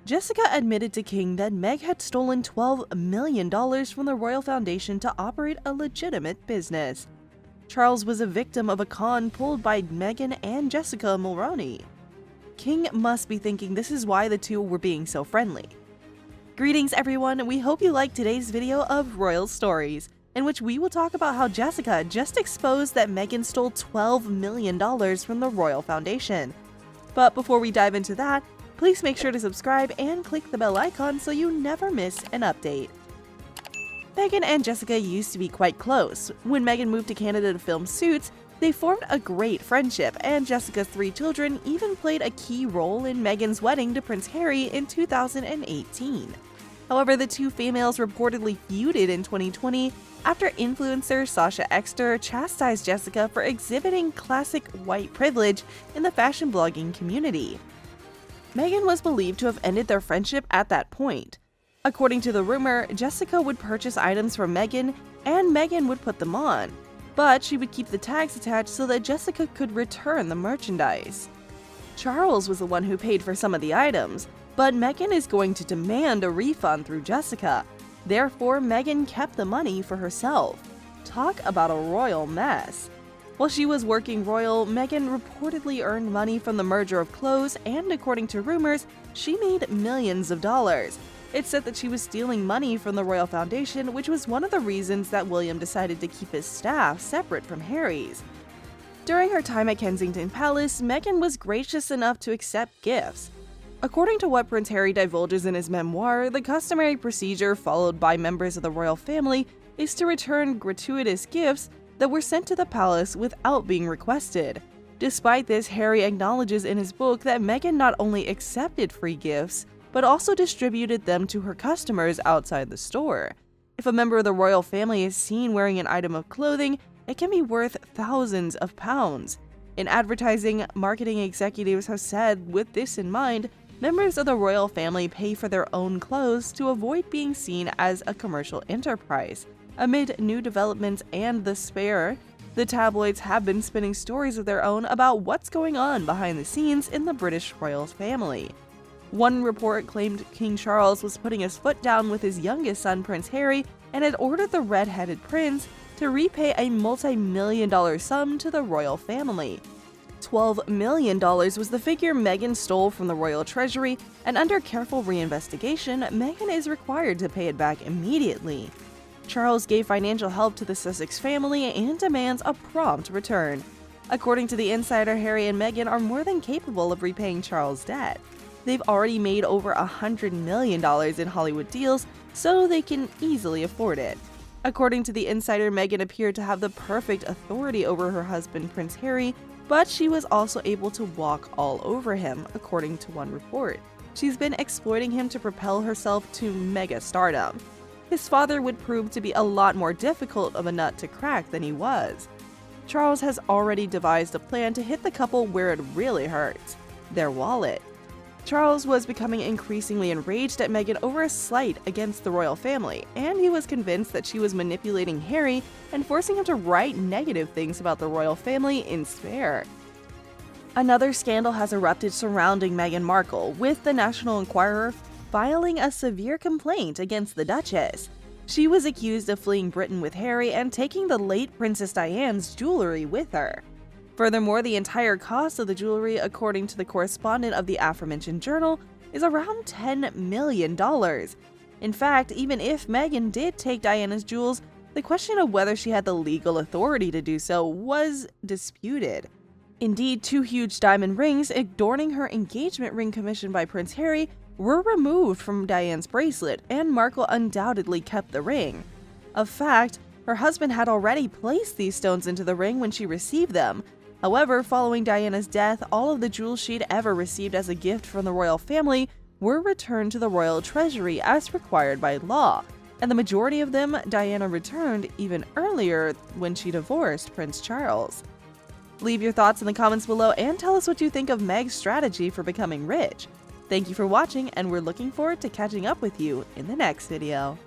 Jessica admitted to King that Meg had stolen $12 million from the Royal Foundation to operate a legitimate business. Charles was a victim of a con pulled by Megan and Jessica Mulroney. King must be thinking this is why the two were being so friendly. Greetings everyone, we hope you liked today's video of Royal Stories, in which we will talk about how Jessica just exposed that Meghan stole $12 million from the Royal Foundation. But before we dive into that, please make sure to subscribe and click the bell icon so you never miss an update. Megan and Jessica used to be quite close. When Meghan moved to Canada to film Suits, they formed a great friendship, and Jessica's 3 children even played a key role in Meghan's wedding to Prince Harry in 2018. However, the two females reportedly feuded in 2020 after influencer Sasha Exter chastised Jessica for exhibiting classic white privilege in the fashion blogging community. Meghan was believed to have ended their friendship at that point. According to the rumor, Jessica would purchase items from Meghan, and Meghan would put them on, but she would keep the tags attached so that Jessica could return the merchandise. Charles was the one who paid for some of the items, but Meghan is going to demand a refund through Jessica. Therefore, Meghan kept the money for herself. Talk about a royal mess. While she was working royal, Meghan reportedly earned money from the merger of clothes, and according to rumors, she made millions of dollars. It's said that she was stealing money from the Royal Foundation, which was one of the reasons that William decided to keep his staff separate from Harry's. During her time at Kensington Palace, Meghan was gracious enough to accept gifts. According to what Prince Harry divulges in his memoir, the customary procedure followed by members of the royal family is to return gratuitous gifts that were sent to the palace without being requested. Despite this, Harry acknowledges in his book that Meghan not only accepted free gifts, but also distributed them to her customers outside the store. If a member of the royal family is seen wearing an item of clothing, it can be worth thousands of pounds. In advertising, marketing executives have said, with this in mind, members of the royal family pay for their own clothes to avoid being seen as a commercial enterprise. Amid new developments and the spare, the tabloids have been spinning stories of their own about what's going on behind the scenes in the British royal family. One report claimed King Charles was putting his foot down with his youngest son, Prince Harry, and had ordered the red-headed prince to repay a multi-million-dollar sum to the royal family. $12 million was the figure Meghan stole from the royal treasury, and under careful reinvestigation, Meghan is required to pay it back immediately. Charles gave financial help to the Sussex family and demands a prompt return. According to the insider, Harry and Meghan are more than capable of repaying Charles' debt. They've already made over $100 million in Hollywood deals, so they can easily afford it. According to the insider, Meghan appeared to have the perfect authority over her husband, Prince Harry, but she was also able to walk all over him, according to one report. She's been exploiting him to propel herself to mega stardom. His father would prove to be a lot more difficult of a nut to crack than he was. Charles has already devised a plan to hit the couple where it really hurts: their wallet. Charles was becoming increasingly enraged at Meghan over a slight against the royal family, and he was convinced that she was manipulating Harry and forcing him to write negative things about the royal family in spare. Another scandal has erupted surrounding Meghan Markle, with the National Enquirer filing a severe complaint against the Duchess. She was accused of fleeing Britain with Harry and taking the late Princess Diana's jewelry with her. Furthermore, the entire cost of the jewelry, according to the correspondent of the aforementioned journal, is around $10 million. In fact, even if Meghan did take Diana's jewels, the question of whether she had the legal authority to do so was disputed. Indeed, 2 huge diamond rings adorning her engagement ring commissioned by Prince Harry were removed from Diana's bracelet, and Markle undoubtedly kept the ring. Of fact, her husband had already placed these stones into the ring when she received them. However, following Diana's death, all of the jewels she'd ever received as a gift from the royal family were returned to the royal treasury as required by law, and the majority of them Diana returned even earlier when she divorced Prince Charles. Leave your thoughts in the comments below and tell us what you think of Meg's strategy for becoming rich. Thank you for watching, and we're looking forward to catching up with you in the next video.